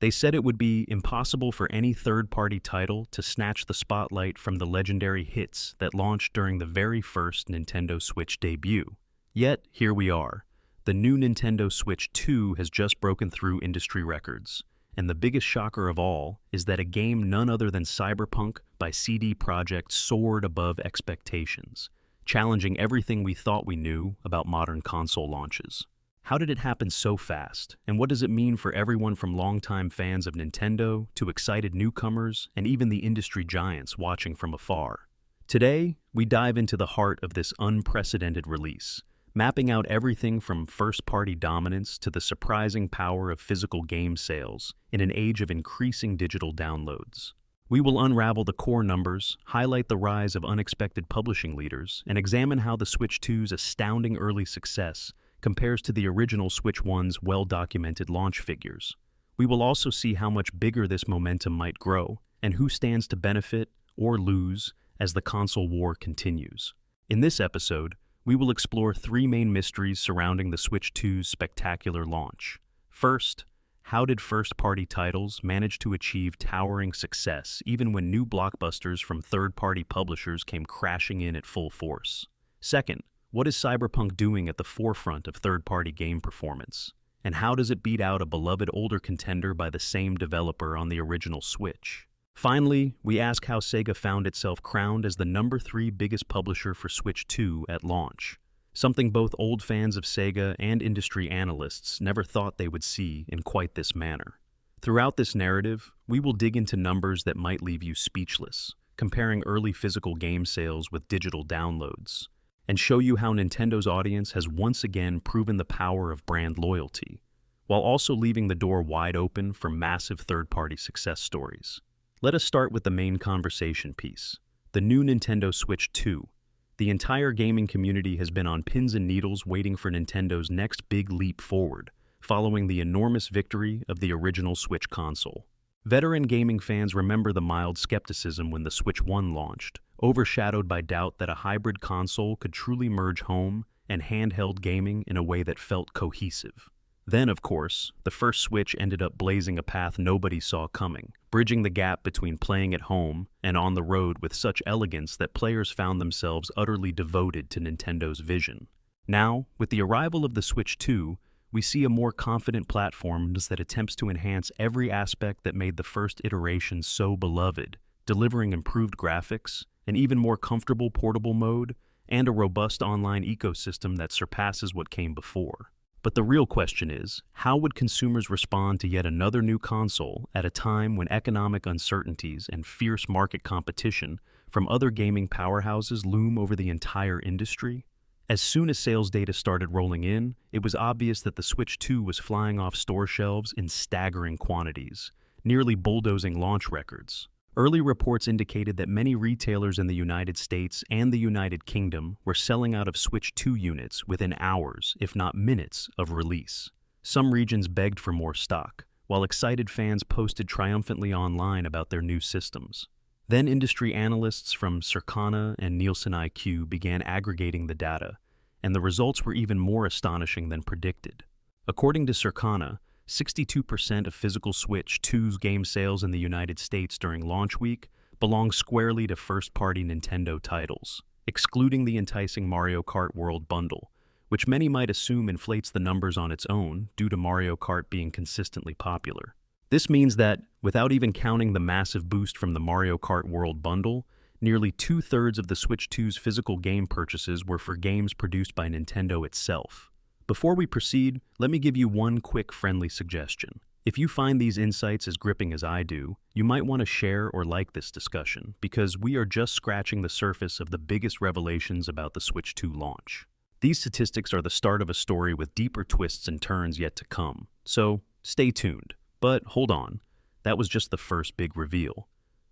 They said it would be impossible for any third-party title to snatch the spotlight from the legendary hits that launched during the very first Nintendo Switch debut. Yet, here we are. The new Nintendo Switch 2 has just broken through industry records. And the biggest shocker of all is that a game none other than Cyberpunk by CD Projekt soared above expectations, challenging everything we thought we knew about modern console launches. How did it happen so fast, and what does it mean for everyone from longtime fans of Nintendo to excited newcomers and even the industry giants watching from afar? Today, we dive into the heart of this unprecedented release, mapping out everything from first-party dominance to the surprising power of physical game sales in an age of increasing digital downloads. We will unravel the core numbers, highlight the rise of unexpected publishing leaders, and examine how the Switch 2's astounding early success compares to the original Switch 1's well-documented launch figures. We will also see how much bigger this momentum might grow, and who stands to benefit or lose as the console war continues. In this episode, we will explore three main mysteries surrounding the Switch 2's spectacular launch. First, how did first-party titles manage to achieve towering success even when new blockbusters from third-party publishers came crashing in at full force? Second, what is Cyberpunk doing at the forefront of third-party game performance? And how does it beat out a beloved older contender by the same developer on the original Switch? Finally, we ask how Sega found itself crowned as the number 3 biggest publisher for Switch 2 at launch, something both old fans of Sega and industry analysts never thought they would see in quite this manner. Throughout this narrative, we will dig into numbers that might leave you speechless, comparing early physical game sales with digital downloads, and show you how Nintendo's audience has once again proven the power of brand loyalty, while also leaving the door wide open for massive third-party success stories. Let us start with the main conversation piece, the new Nintendo Switch 2. The entire gaming community has been on pins and needles waiting for Nintendo's next big leap forward, following the enormous victory of the original Switch console. Veteran gaming fans remember the mild skepticism when the Switch 1 launched, overshadowed by doubt that a hybrid console could truly merge home and handheld gaming in a way that felt cohesive. Then, of course, the first Switch ended up blazing a path nobody saw coming, bridging the gap between playing at home and on the road with such elegance that players found themselves utterly devoted to Nintendo's vision. Now, with the arrival of the Switch 2, we see a more confident platform that attempts to enhance every aspect that made the first iteration so beloved, delivering improved graphics, an even more comfortable portable mode, and a robust online ecosystem that surpasses what came before. But the real question is, how would consumers respond to yet another new console at a time when economic uncertainties and fierce market competition from other gaming powerhouses loom over the entire industry? As soon as sales data started rolling in, it was obvious that the Switch 2 was flying off store shelves in staggering quantities, nearly bulldozing launch records. Early reports indicated that many retailers in the United States and the United Kingdom were selling out of Switch 2 units within hours, if not minutes, of release. Some regions begged for more stock, while excited fans posted triumphantly online about their new systems. Then industry analysts from Circana and Nielsen IQ began aggregating the data, and the results were even more astonishing than predicted. According to Circana, 62% of physical Switch 2's game sales in the United States during launch week belong squarely to first-party Nintendo titles, excluding the enticing Mario Kart World bundle, which many might assume inflates the numbers on its own due to Mario Kart being consistently popular. This means that, without even counting the massive boost from the Mario Kart World bundle, nearly 2/3 of the Switch 2's physical game purchases were for games produced by Nintendo itself. Before we proceed, let me give you one quick friendly suggestion. If you find these insights as gripping as I do, you might want to share or like this discussion, because we are just scratching the surface of the biggest revelations about the Switch 2 launch. These statistics are the start of a story with deeper twists and turns yet to come, so stay tuned. But hold on, that was just the first big reveal.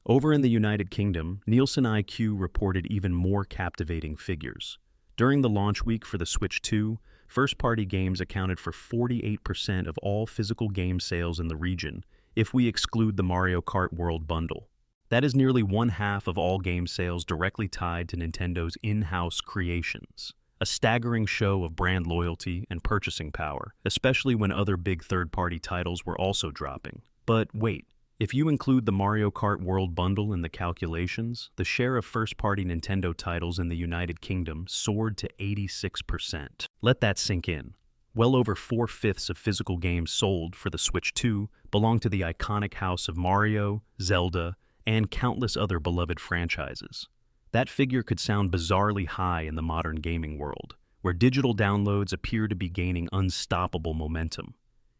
Over in the United Kingdom, Nielsen IQ reported even more captivating figures. During the launch week for the Switch 2, first-party games accounted for 48% of all physical game sales in the region, if we exclude the Mario Kart World bundle. That is nearly 1/2 of all game sales directly tied to Nintendo's in-house creations. A staggering show of brand loyalty and purchasing power, especially when other big third-party titles were also dropping. But wait, if you include the Mario Kart World Bundle in the calculations, the share of first-party Nintendo titles in the United Kingdom soared to 86%. Let that sink in. Well over 4/5 of physical games sold for the Switch 2 belong to the iconic house of Mario, Zelda, and countless other beloved franchises. That figure could sound bizarrely high in the modern gaming world, where digital downloads appear to be gaining unstoppable momentum.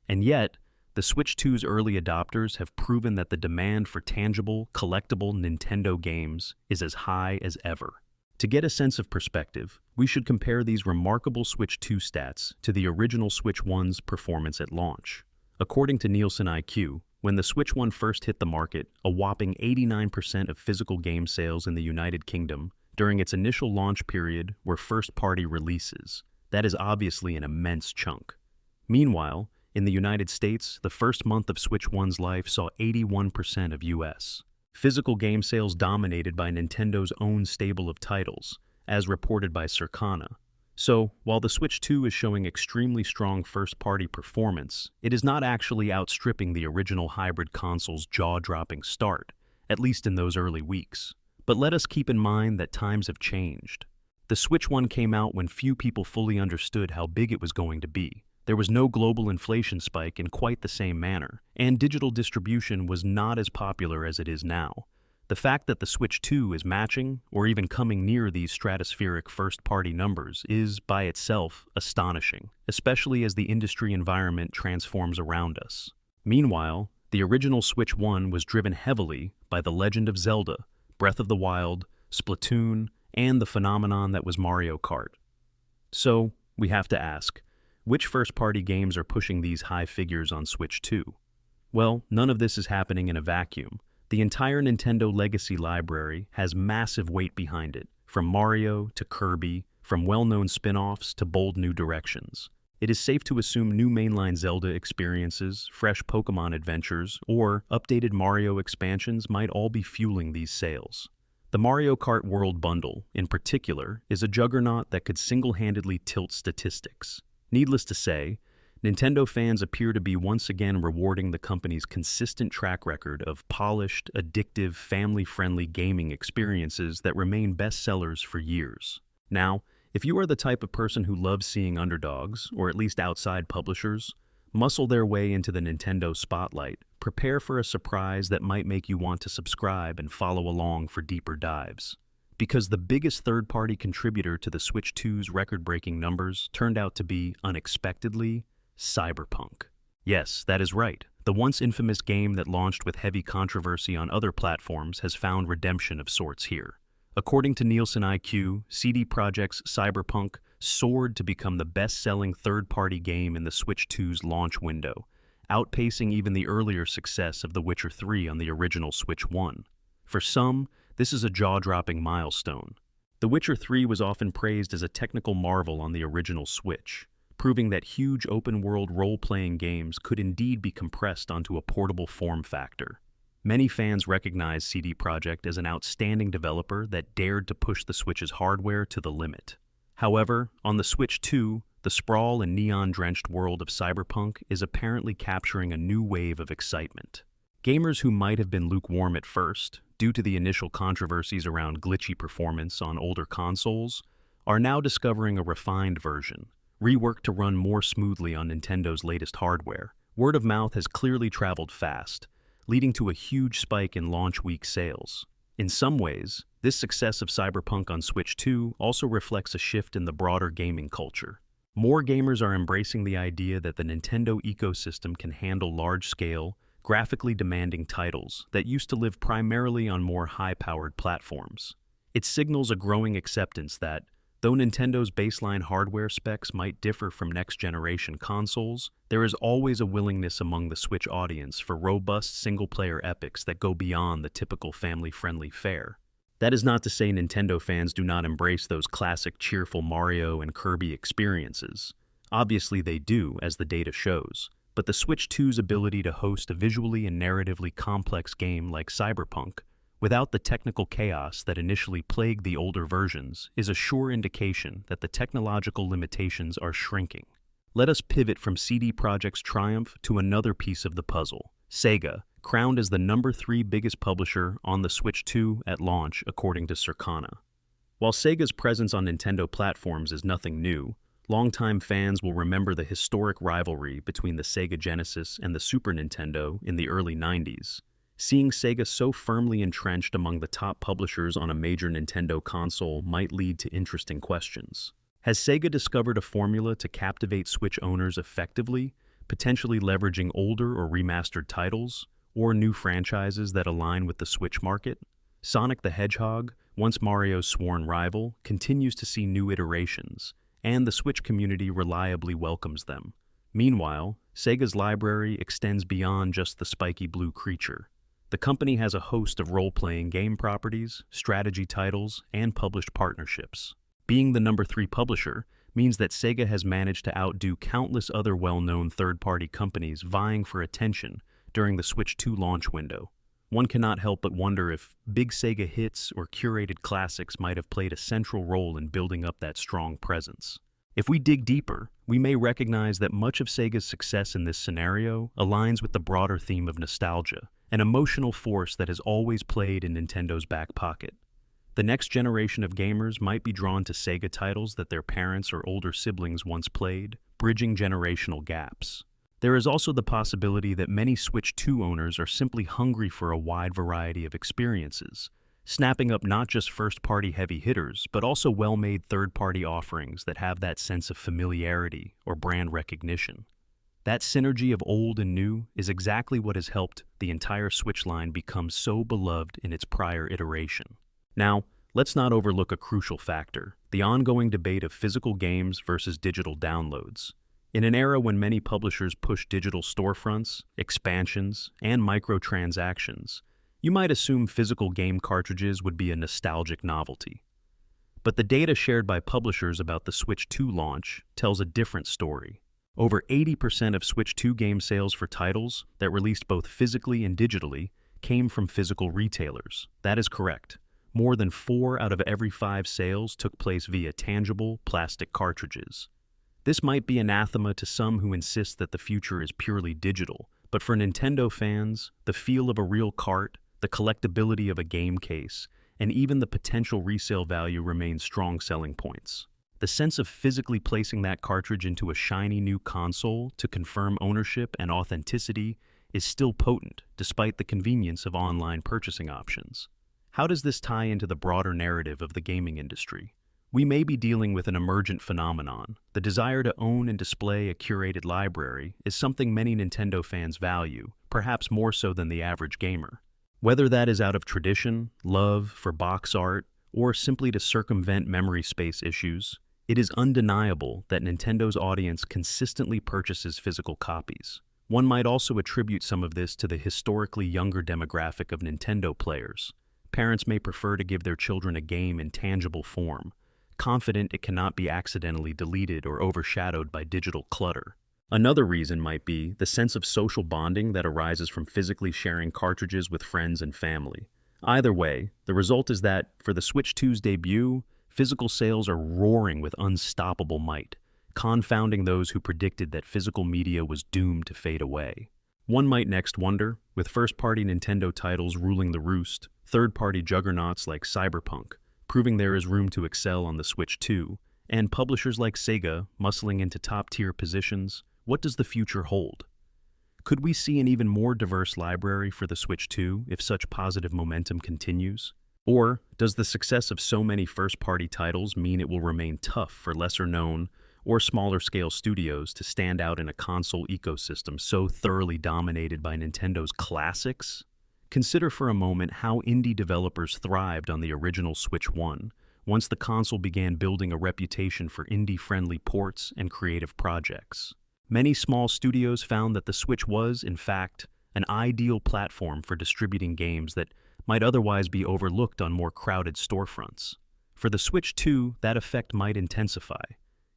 And yet, the Switch 2's early adopters have proven that the demand for tangible, collectible Nintendo games is as high as ever. To get a sense of perspective, we should compare these remarkable Switch 2 stats to the original Switch 1's performance at launch. According to Nielsen IQ, when the Switch 1 first hit the market, a whopping 89% of physical game sales in the United Kingdom during its initial launch period were first-party releases. That is obviously an immense chunk. Meanwhile, in the United States, the first month of Switch 1's life saw 81% of US physical game sales dominated by Nintendo's own stable of titles, as reported by Circana. So, while the Switch 2 is showing extremely strong first-party performance, it is not actually outstripping the original hybrid console's jaw-dropping start, at least in those early weeks. But let us keep in mind that times have changed. The Switch 1 came out when few people fully understood how big it was going to be. There was no global inflation spike in quite the same manner, and digital distribution was not as popular as it is now. The fact that the Switch 2 is matching, or even coming near these stratospheric first-party numbers, is, by itself, astonishing, especially as the industry environment transforms around us. Meanwhile, the original Switch 1 was driven heavily by The Legend of Zelda, Breath of the Wild, Splatoon, and the phenomenon that was Mario Kart. So, we have to ask, which first-party games are pushing these high figures on Switch 2? Well, none of this is happening in a vacuum. The entire Nintendo Legacy library has massive weight behind it, from Mario to Kirby, from well-known spin-offs to bold new directions. It is safe to assume new mainline Zelda experiences, fresh Pokémon adventures, or updated Mario expansions might all be fueling these sales. The Mario Kart World Bundle, in particular, is a juggernaut that could single-handedly tilt statistics. Needless to say, Nintendo fans appear to be once again rewarding the company's consistent track record of polished, addictive, family-friendly gaming experiences that remain bestsellers for years. Now, if you are the type of person who loves seeing underdogs, or at least outside publishers, muscle their way into the Nintendo spotlight, prepare for a surprise that might make you want to subscribe and follow along for deeper dives. Because the biggest third-party contributor to the Switch 2's record-breaking numbers turned out to be, unexpectedly, Cyberpunk. Yes, that is right. The once infamous game that launched with heavy controversy on other platforms has found redemption of sorts here. According to Nielsen IQ, CD Projekt's Cyberpunk soared to become the best-selling third-party game in the Switch 2's launch window, outpacing even the earlier success of The Witcher 3 on the original Switch 1. For some, this is a jaw-dropping milestone. The Witcher 3 was often praised as a technical marvel on the original Switch, proving that huge open-world role-playing games could indeed be compressed onto a portable form factor. Many fans recognize CD Projekt as an outstanding developer that dared to push the Switch's hardware to the limit. However, on the Switch 2, the sprawl and neon-drenched world of Cyberpunk is apparently capturing a new wave of excitement. Gamers who might have been lukewarm at first, due to the initial controversies around glitchy performance on older consoles, are now discovering a refined version, reworked to run more smoothly on Nintendo's latest hardware. Word of mouth has clearly traveled fast, leading to a huge spike in launch week sales. In some ways, this success of Cyberpunk on Switch 2 also reflects a shift in the broader gaming culture. More gamers are embracing the idea that the Nintendo ecosystem can handle large-scale, graphically demanding titles that used to live primarily on more high-powered platforms. It signals a growing acceptance that, though Nintendo's baseline hardware specs might differ from next-generation consoles, there is always a willingness among the Switch audience for robust single-player epics that go beyond the typical family-friendly fare. That is not to say Nintendo fans do not embrace those classic cheerful Mario and Kirby experiences. Obviously they do, as the data shows. But the Switch 2's ability to host a visually and narratively complex game like Cyberpunk, without the technical chaos that initially plagued the older versions, is a sure indication that the technological limitations are shrinking. Let us pivot from CD Projekt's triumph to another piece of the puzzle, Sega, crowned as the #3 biggest publisher on the Switch 2 at launch, according to Circana. While Sega's presence on Nintendo platforms is nothing new, longtime fans will remember the historic rivalry between the Sega Genesis and the Super Nintendo in the early 90s. Seeing Sega so firmly entrenched among the top publishers on a major Nintendo console might lead to interesting questions. Has Sega discovered a formula to captivate Switch owners effectively, potentially leveraging older or remastered titles, or new franchises that align with the Switch market? Sonic the Hedgehog, once Mario's sworn rival, continues to see new iterations, and the Switch community reliably welcomes them. Meanwhile, Sega's library extends beyond just the spiky blue creature. The company has a host of role-playing game properties, strategy titles, and published partnerships. Being the #3 publisher means that Sega has managed to outdo countless other well-known third-party companies vying for attention during the Switch 2 launch window. One cannot help but wonder if big Sega hits or curated classics might have played a central role in building up that strong presence. If we dig deeper, we may recognize that much of Sega's success in this scenario aligns with the broader theme of nostalgia, an emotional force that has always played in Nintendo's back pocket. The next generation of gamers might be drawn to Sega titles that their parents or older siblings once played, bridging generational gaps. There is also the possibility that many Switch 2 owners are simply hungry for a wide variety of experiences, snapping up not just first-party heavy hitters, but also well-made third-party offerings that have that sense of familiarity or brand recognition. That synergy of old and new is exactly what has helped the entire Switch line become so beloved in its prior iteration. Now, let's not overlook a crucial factor, the ongoing debate of physical games versus digital downloads. In an era when many publishers push digital storefronts, expansions, and microtransactions, you might assume physical game cartridges would be a nostalgic novelty. But the data shared by publishers about the Switch 2 launch tells a different story. Over 80% of Switch 2 game sales for titles that released both physically and digitally came from physical retailers. That is correct. More than 4 out of every 5 sales took place via tangible, plastic cartridges. This might be anathema to some who insist that the future is purely digital, but for Nintendo fans, the feel of a real cart, the collectability of a game case, and even the potential resale value remain strong selling points. The sense of physically placing that cartridge into a shiny new console to confirm ownership and authenticity is still potent, despite the convenience of online purchasing options. How does this tie into the broader narrative of the gaming industry? We may be dealing with an emergent phenomenon. The desire to own and display a curated library is something many Nintendo fans value, perhaps more so than the average gamer. Whether that is out of tradition, love for box art, or simply to circumvent memory space issues, it is undeniable that Nintendo's audience consistently purchases physical copies. One might also attribute some of this to the historically younger demographic of Nintendo players. Parents may prefer to give their children a game in tangible form, confident it cannot be accidentally deleted or overshadowed by digital clutter. Another reason might be the sense of social bonding that arises from physically sharing cartridges with friends and family. Either way, the result is that, for the Switch 2's debut, physical sales are roaring with unstoppable might, confounding those who predicted that physical media was doomed to fade away. One might next wonder, with first-party Nintendo titles ruling the roost, third-party juggernauts like Cyberpunk, proving there is room to excel on the Switch 2, and publishers like Sega muscling into top-tier positions, what does the future hold? Could we see an even more diverse library for the Switch 2 if such positive momentum continues? Or does the success of so many first-party titles mean it will remain tough for lesser-known or smaller-scale studios to stand out in a console ecosystem so thoroughly dominated by Nintendo's classics? Consider for a moment how indie developers thrived on the original Switch 1, once the console began building a reputation for indie-friendly ports and creative projects. Many small studios found that the Switch was, in fact, an ideal platform for distributing games that might otherwise be overlooked on more crowded storefronts. For the Switch 2, that effect might intensify.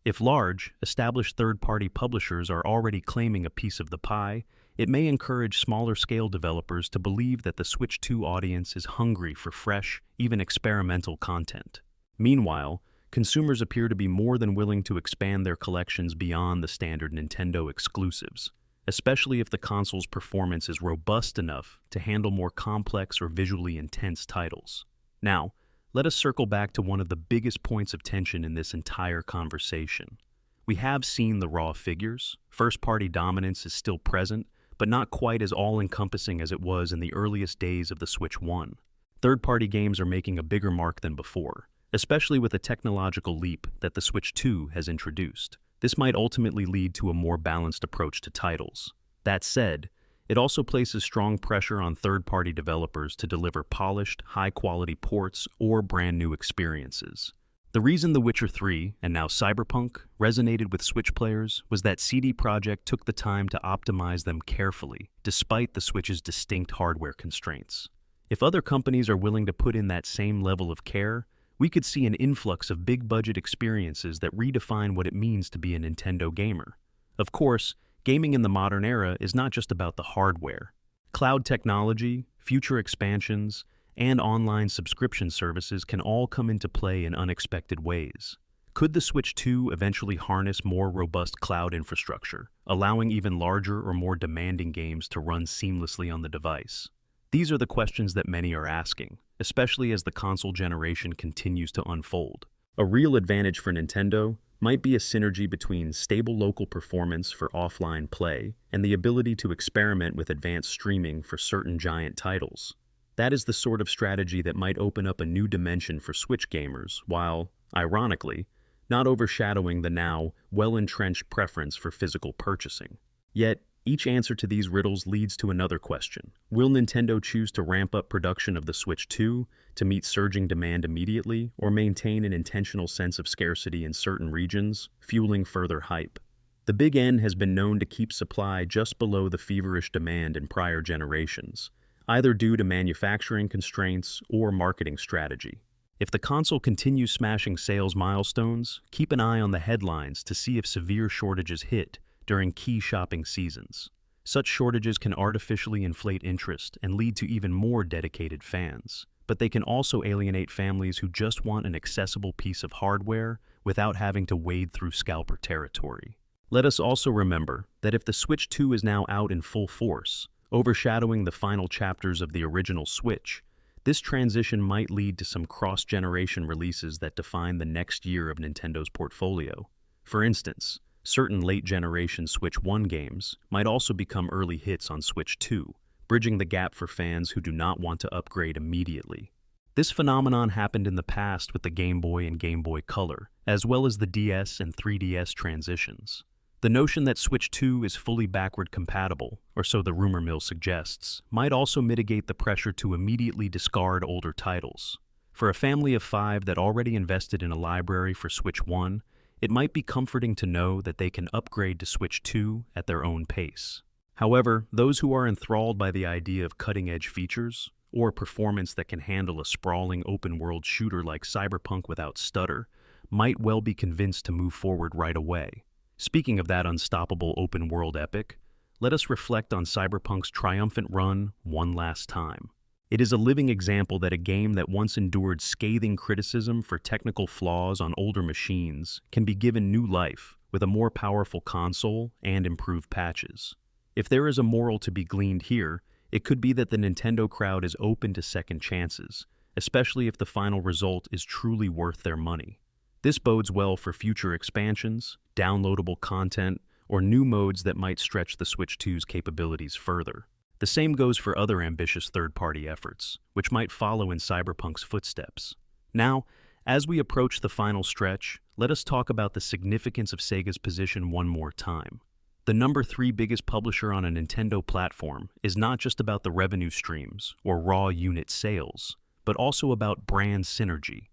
If large, established third-party publishers are already claiming a piece of the pie, it may encourage smaller-scale developers to believe that the Switch 2 audience is hungry for fresh, even experimental content. Meanwhile, consumers appear to be more than willing to expand their collections beyond the standard Nintendo exclusives, especially if the console's performance is robust enough to handle more complex or visually intense titles. Now, let us circle back to one of the biggest points of tension in this entire conversation. We have seen the raw figures. First-party dominance is still present, but not quite as all-encompassing as it was in the earliest days of the Switch 1. Third-party games are making a bigger mark than before, especially with the technological leap that the Switch 2 has introduced. This might ultimately lead to a more balanced approach to titles. That said, it also places strong pressure on third-party developers to deliver polished, high-quality ports or brand-new experiences. The reason The Witcher 3, and now Cyberpunk, resonated with Switch players was that CD Projekt took the time to optimize them carefully, despite the Switch's distinct hardware constraints. If other companies are willing to put in that same level of care, we could see an influx of big-budget experiences that redefine what it means to be a Nintendo gamer. Of course, gaming in the modern era is not just about the hardware. Cloud technology, future expansions, and online subscription services can all come into play in unexpected ways. Could the Switch 2 eventually harness more robust cloud infrastructure, allowing even larger or more demanding games to run seamlessly on the device? These are the questions that many are asking, especially as the console generation continues to unfold. A real advantage for Nintendo might be a synergy between stable local performance for offline play and the ability to experiment with advanced streaming for certain giant titles. That is the sort of strategy that might open up a new dimension for Switch gamers while, ironically, not overshadowing the now well-entrenched preference for physical purchasing. Yet, each answer to these riddles leads to another question. Will Nintendo choose to ramp up production of the Switch 2 to meet surging demand immediately, or maintain an intentional sense of scarcity in certain regions, fueling further hype? The Big N has been known to keep supply just below the feverish demand in prior generations, either due to manufacturing constraints or marketing strategy. If the console continues smashing sales milestones, keep an eye on the headlines to see if severe shortages hit during key shopping seasons. Such shortages can artificially inflate interest and lead to even more dedicated fans, but they can also alienate families who just want an accessible piece of hardware without having to wade through scalper territory. Let us also remember that if the Switch 2 is now out in full force, overshadowing the final chapters of the original Switch, this transition might lead to some cross-generation releases that define the next year of Nintendo's portfolio. For instance, certain late-generation Switch 1 games might also become early hits on Switch 2, bridging the gap for fans who do not want to upgrade immediately. This phenomenon happened in the past with the Game Boy and Game Boy Color, as well as the DS and 3DS transitions. The notion that Switch 2 is fully backward compatible, or so the rumor mill suggests, might also mitigate the pressure to immediately discard older titles. For a family of 5 that already invested in a library for Switch 1, it might be comforting to know that they can upgrade to Switch 2 at their own pace. However, those who are enthralled by the idea of cutting-edge features, or performance that can handle a sprawling open-world shooter like Cyberpunk without stutter, might well be convinced to move forward right away. Speaking of that unstoppable open-world epic, let us reflect on Cyberpunk's triumphant run one last time. It is a living example that a game that once endured scathing criticism for technical flaws on older machines can be given new life with a more powerful console and improved patches. If there is a moral to be gleaned here, it could be that the Nintendo crowd is open to second chances, especially if the final result is truly worth their money. This bodes well for future expansions, downloadable content, or new modes that might stretch the Switch 2's capabilities further. The same goes for other ambitious third-party efforts, which might follow in Cyberpunk's footsteps. Now, as we approach the final stretch, let us talk about the significance of Sega's position one more time. The number 3 biggest publisher on a Nintendo platform is not just about the revenue streams or raw unit sales, but also about brand synergy.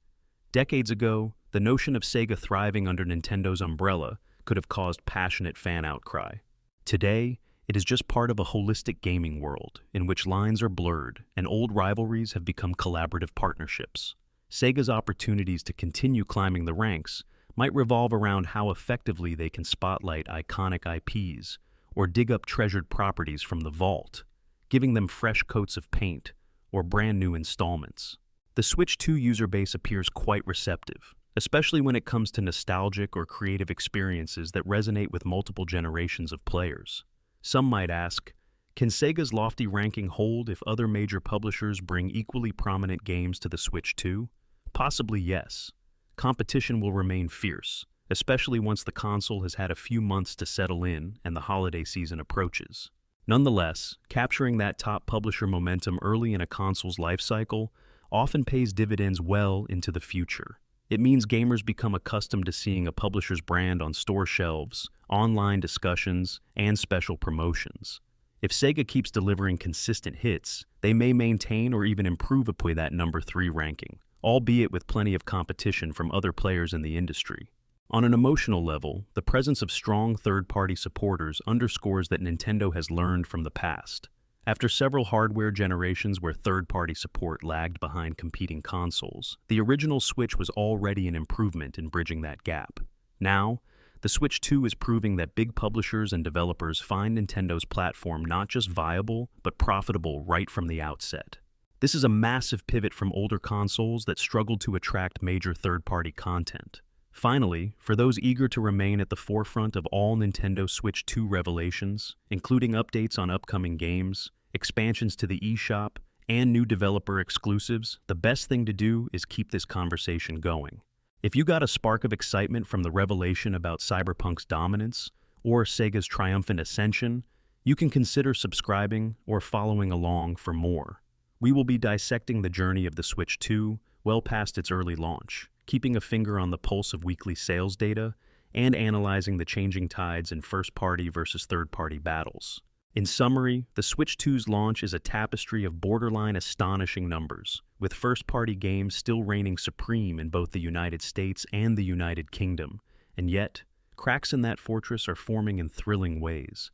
Decades ago, the notion of Sega thriving under Nintendo's umbrella could have caused passionate fan outcry. Today, it is just part of a holistic gaming world in which lines are blurred and old rivalries have become collaborative partnerships. Sega's opportunities to continue climbing the ranks might revolve around how effectively they can spotlight iconic IPs or dig up treasured properties from the vault, giving them fresh coats of paint or brand new installments. The Switch 2 user base appears quite receptive, especially when it comes to nostalgic or creative experiences that resonate with multiple generations of players. Some might ask, can Sega's lofty ranking hold if other major publishers bring equally prominent games to the Switch too? Possibly yes. Competition will remain fierce, especially once the console has had a few months to settle in and the holiday season approaches. Nonetheless, capturing that top publisher momentum early in a console's life cycle often pays dividends well into the future. It means gamers become accustomed to seeing a publisher's brand on store shelves, online discussions, and special promotions. If Sega keeps delivering consistent hits, they may maintain or even improve upon that number 3 ranking, albeit with plenty of competition from other players in the industry. On an emotional level, the presence of strong third-party supporters underscores that Nintendo has learned from the past. After several hardware generations where third-party support lagged behind competing consoles, the original Switch was already an improvement in bridging that gap. Now, the Switch 2 is proving that big publishers and developers find Nintendo's platform not just viable, but profitable right from the outset. This is a massive pivot from older consoles that struggled to attract major third-party content. Finally, for those eager to remain at the forefront of all Nintendo Switch 2 revelations, including updates on upcoming games, expansions to the eShop, and new developer exclusives, the best thing to do is keep this conversation going. If you got a spark of excitement from the revelation about Cyberpunk's dominance, or Sega's triumphant ascension, you can consider subscribing or following along for more. We will be dissecting the journey of the Switch 2 well past its early launch, keeping a finger on the pulse of weekly sales data, and analyzing the changing tides in first-party versus third-party battles. In summary, the Switch 2's launch is a tapestry of borderline astonishing numbers, with first-party games still reigning supreme in both the United States and the United Kingdom, and yet, cracks in that fortress are forming in thrilling ways.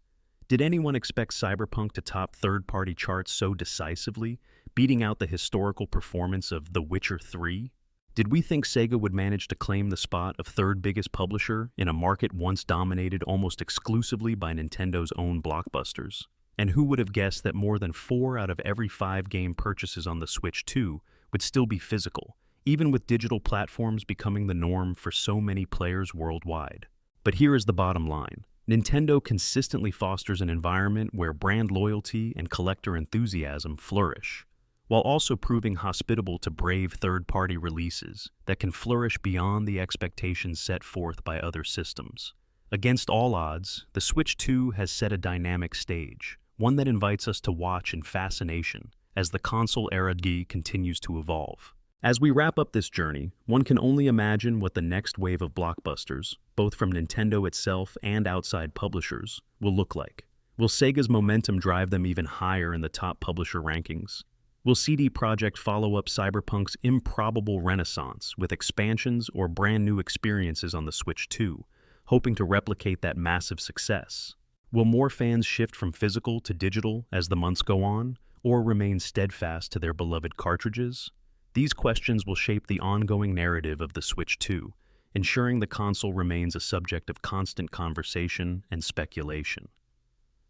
Did anyone expect Cyberpunk to top third-party charts so decisively, beating out the historical performance of The Witcher 3? Did we think Sega would manage to claim the spot of third biggest publisher in a market once dominated almost exclusively by Nintendo's own blockbusters? And who would have guessed that more than 4 out of every 5 game purchases on the Switch 2 would still be physical, even with digital platforms becoming the norm for so many players worldwide? But here is the bottom line. Nintendo consistently fosters an environment where brand loyalty and collector enthusiasm flourish, while also proving hospitable to brave third-party releases that can flourish beyond the expectations set forth by other systems. Against all odds, the Switch 2 has set a dynamic stage, one that invites us to watch in fascination as the console era continues to evolve. As we wrap up this journey, one can only imagine what the next wave of blockbusters, both from Nintendo itself and outside publishers, will look like. Will Sega's momentum drive them even higher in the top publisher rankings? Will CD Projekt follow up Cyberpunk's improbable renaissance with expansions or brand new experiences on the Switch 2, hoping to replicate that massive success? Will more fans shift from physical to digital as the months go on, or remain steadfast to their beloved cartridges? These questions will shape the ongoing narrative of the Switch 2, ensuring the console remains a subject of constant conversation and speculation.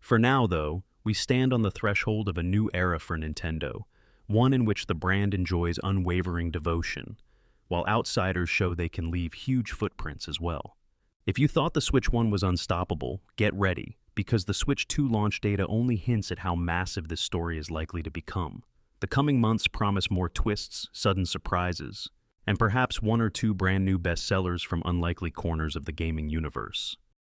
For now, though, we stand on the threshold of a new era for Nintendo, one in which the brand enjoys unwavering devotion, while outsiders show they can leave huge footprints as well. If you thought the Switch 1 was unstoppable, get ready, because the Switch 2 launch data only hints at how massive this story is likely to become. The coming months promise more twists, sudden surprises, and perhaps 1 or 2 brand new bestsellers from unlikely corners of the gaming universe.